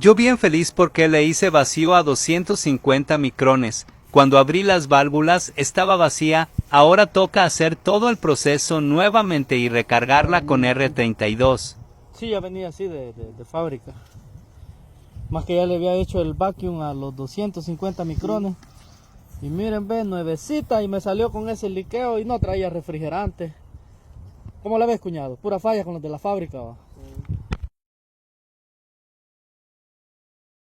Yo bien feliz porque le hice vacío a 250 micrones. Cuando abrí las válvulas estaba vacía, ahora toca hacer todo el proceso nuevamente y recargarla con R32. Sí, ya venía así de fábrica. Más que ya le había hecho el vacuum a los 250 micrones. Y miren, ve, nuevecita, y me salió con ese liqueo y no traía refrigerante. ¿Cómo la ves, cuñado? Pura falla con los de la fábrica, ¿va?